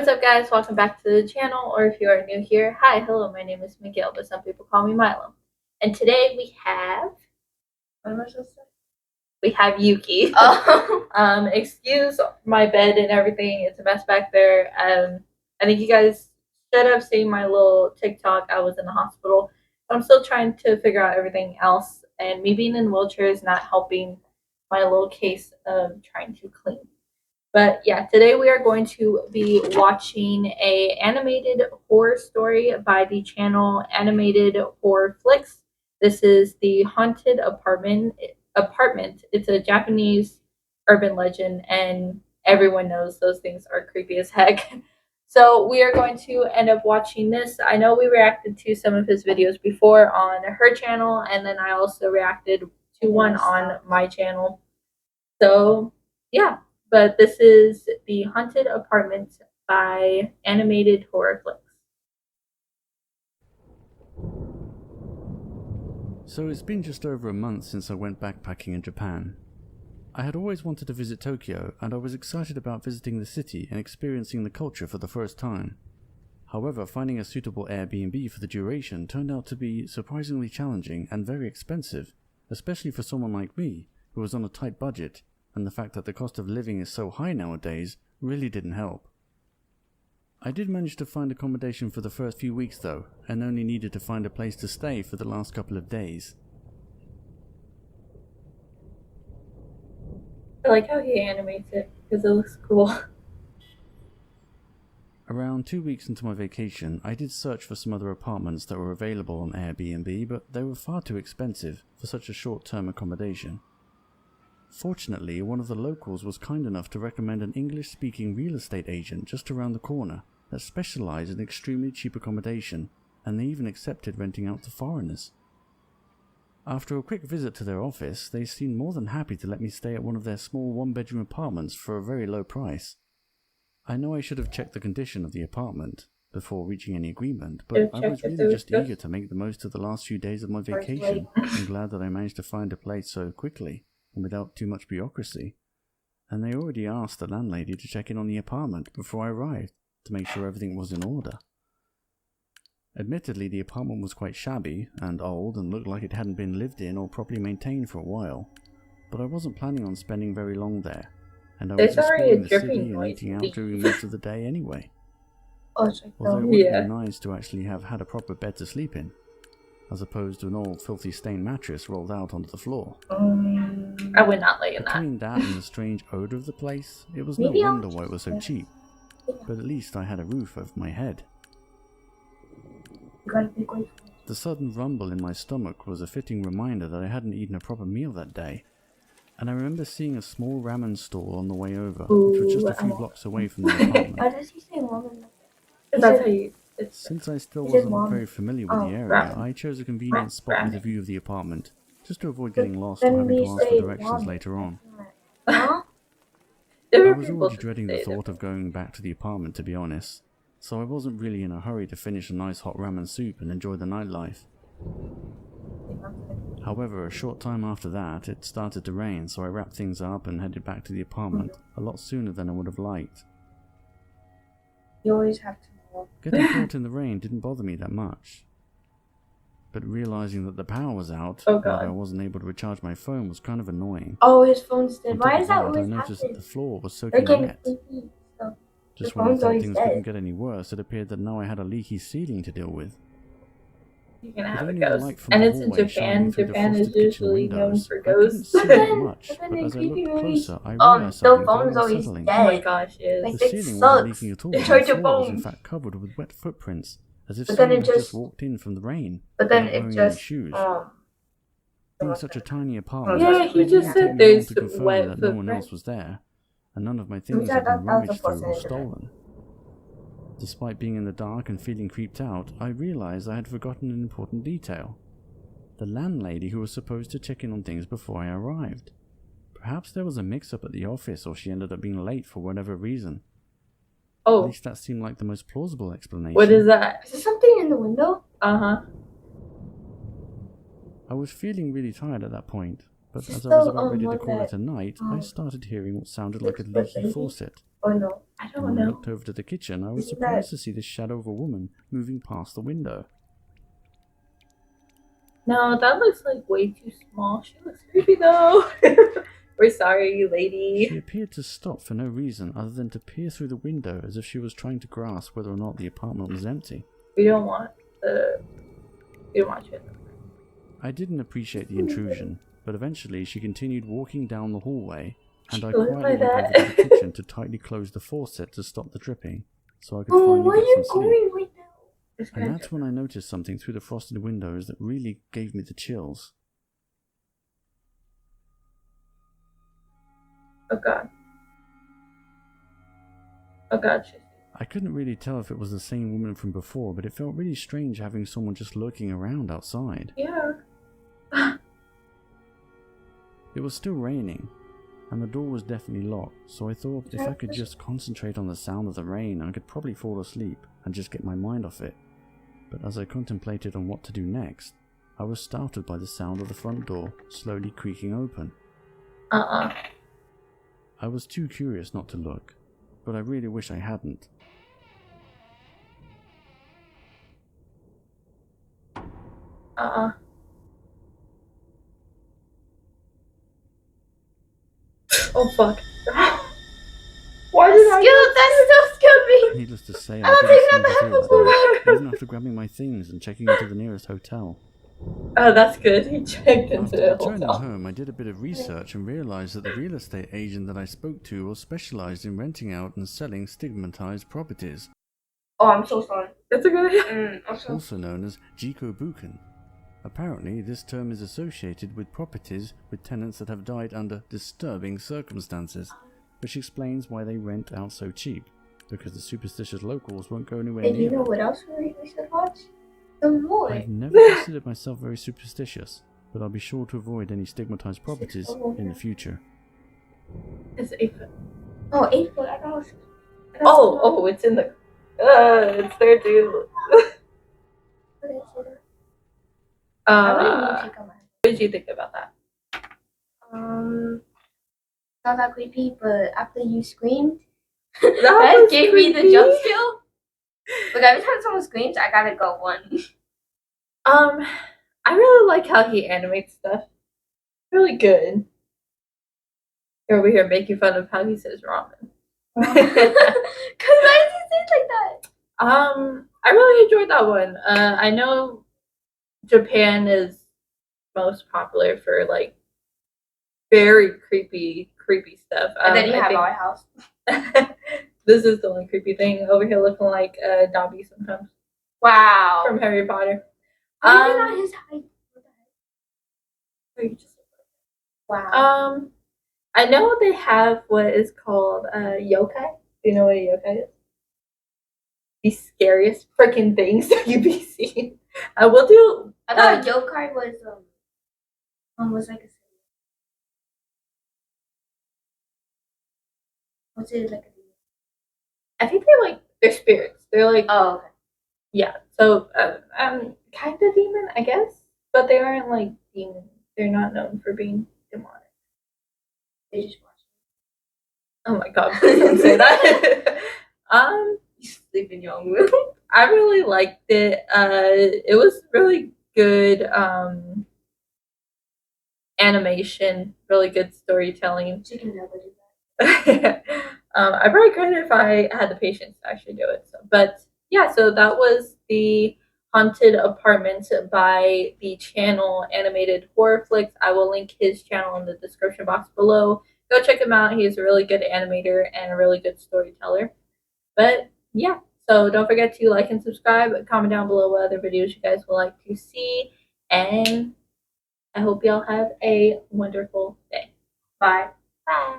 What's up, guys? Welcome back to the channel, or if you are new here, hi, hello, my name is Miguel, but some people call me Milo. And today we have, what am I supposed to say? We have Yuki. Excuse my bed and everything, it's a mess back there. I think you guys should have seen my little TikTok. I was in the hospital, but I'm still trying to figure out everything else, and me being in a wheelchair is not helping my little case of trying to clean. But yeah, today we are going to be watching a animated horror story by the channel Animated Horror Flicks. This is The Haunted Apartment. It's a Japanese urban legend, and everyone knows those things are creepy as heck. So we are going to end up watching this. I know we reacted to some of his videos before on her channel, and then I also reacted to one on my channel. So yeah, but this is The Haunted Apartment by Animated Horror Flicks. So it's been just over a month since I went backpacking in Japan. I had always wanted to visit Tokyo, and I was excited about visiting the city and experiencing the culture for the first time. However, finding a suitable Airbnb for the duration turned out to be surprisingly challenging and very expensive, especially for someone like me, who was on a tight budget, and the fact that the cost of living is so high nowadays really didn't help. I did manage to find accommodation for the first few weeks though, and only needed to find a place to stay for the last couple of days. I like how he animates it because it looks cool. Around 2 weeks into my vacation, I did search for some other apartments that were available on Airbnb, but they were far too expensive for such a short-term accommodation. Fortunately, one of the locals was kind enough to recommend an English-speaking real estate agent just around the corner that specialized in extremely cheap accommodation, and they even accepted renting out to foreigners. After a quick visit to their office, they seemed more than happy to let me stay at one of their small one-bedroom apartments for a very low price. I know I should have checked the condition of the apartment before reaching any agreement, but I was really just eager to make the most of the last few days of my vacation, and glad that I managed to find a place so quickly and without too much bureaucracy. And they already asked the landlady to check in on the apartment before I arrived to make sure everything was in order. Admittedly, the apartment was quite shabby and old and looked like it hadn't been lived in or properly maintained for a while, but I wasn't planning on spending very long there, and I was exploring the city and eating out during most of the day anyway. Although it would have been nice to actually have had a proper bed to sleep in, as opposed to an old filthy stained mattress rolled out onto the floor. I would not lay in that. Between that and the strange odor of the place, it was no wonder why it was so cheap, but at least I had a roof over my head. The sudden rumble in my stomach was a fitting reminder that I hadn't eaten a proper meal that day, and I remember seeing a small ramen stall on the way over, which was just a few blocks away from the apartment. Why does he say ramen? That's how you. Since I still wasn't very familiar with the area, I chose a convenient spot with a view of the apartment, just to avoid getting lost or having to ask for directions later on. I was already dreading the thought of going back to the apartment, to be honest, so I wasn't really in a hurry to finish a nice hot ramen soup and enjoy the nightlife. However, a short time after that, it started to rain, so I wrapped things up and headed back to the apartment a lot sooner than I would have liked. You always have to know. Getting caught in the rain didn't bother me that much, but realizing that the power was out and I wasn't able to recharge my phone was kind of annoying. Oh, his phone's dead. Why is that always I noticed happening? that the floor was soaking wet. So Just when I thought things couldn't get any worse, it appeared that now I had a leaky ceiling to deal with. You can have a ghost. And it's in Japan. Japan is usually known for ghosts. But as I looked closer, I realized something very unsettling. Oh my gosh, The ceiling wasn't leaking at all, and the floor was in fact covered with wet footprints, as if someone had just walked in from the rain without wearing any shoes. Being such a tiny apartment, yeah, he just said there's wet that no one else was there, and none of my things had been rummaged through or stolen. Despite being in the dark and feeling creeped out, I realized I had forgotten an important detail. The landlady who was supposed to check in on things before I arrived. Perhaps there was a mix-up at the office, or she ended up being late for whatever reason. Oh. At least that seemed like the most plausible explanation. What is that? Is there something in the window? Uh-huh. I was feeling really tired at that point, but as I was about ready to call it a night, I started hearing what sounded like a leaky faucet. Oh no. I And don't when I know. looked over to the kitchen, I was Isn't surprised to see the shadow of a woman moving past the window. No, that looks like way too small. She looks creepy though. We're sorry, lady. She appeared to stop for no reason other than to peer through the window as if she was trying to grasp whether or not the apartment was empty. We don't want you. I didn't appreciate the intrusion, but eventually she continued walking down the hallway, and I She lived quietly by went over that. to the kitchen to tightly close the faucet to stop the dripping, so I could Oh, where finally are get you some sleep. going right now? This And guy- that's when I noticed something through the frosted windows that really gave me the chills. Oh god. Oh god. I couldn't really tell if it was the same woman from before, but it felt really strange having someone just lurking around outside. Yeah. It was still raining, and the door was definitely locked, so I thought if I could just concentrate on the sound of the rain, I could probably fall asleep and just get my mind off it. But as I contemplated on what to do next, I was startled by the sound of the front door slowly creaking open. I was too curious not to look, but I really wish I hadn't. Oh fuck. Why did I? That still scared me. Needless to say, I don't I think didn't that seem to happens feel a that lot. way, even after grabbing my things and checking into the nearest hotel. Oh, that's good. He checked into After the returning hotel. home, I did a bit of research and realized that the real estate agent that I spoke to was specialized in renting out and selling stigmatized properties, Oh, I'm so sorry. That's a good. I'm so. also known as jikobuken. Apparently, this term is associated with properties with tenants that have died under disturbing circumstances, which explains why they rent out so cheap, because the superstitious locals won't go anywhere And you near know it. what else we should watch? The Void. I've never considered myself very superstitious, but I'll be sure to avoid any stigmatized properties in the future. It's 8 foot. Oh, 8 foot. I thought it was. Oh, it's in the. It's there too. I really need to take out my. What did you think about that? Not that creepy, but after you screamed, That that was gave me the creepy. jump scare. Like every time someone screams, I gotta go one. I really like how he animates stuff. Really good. You're over here making fun of how he says ramen. Cause why does he say it like that? I really enjoyed that one. I know Japan is most popular for like very creepy stuff. And then you I have think our house. this is the only creepy thing over here, looking like Dobby sometimes Wow. from Harry Potter. How are not his height? What the heck? Wow. I know they have what is called yokai. Do you know what a yokai is? The scariest freaking things that you be seeing. I will do. I thought yokai was like a. What's it like? I think they're spirits. They're like Oh, okay. yeah. So kind of demon, I guess, but they aren't like demon. They're not known for being demonic. They just watch. Oh my god! Please don't say that. You sleep in your own room. I really liked it. It was really good animation, really good storytelling. She can never do that. I probably could if I had the patience to actually do it. So, but yeah, so that was the Haunted Apartment by the channel Animated Horror Flicks. I will link his channel in the description box below. Go check him out. He's a really good animator and a really good storyteller. But yeah, so don't forget to like and subscribe. Comment down below what other videos you guys would like to see. And I hope y'all have a wonderful day. Bye. Bye.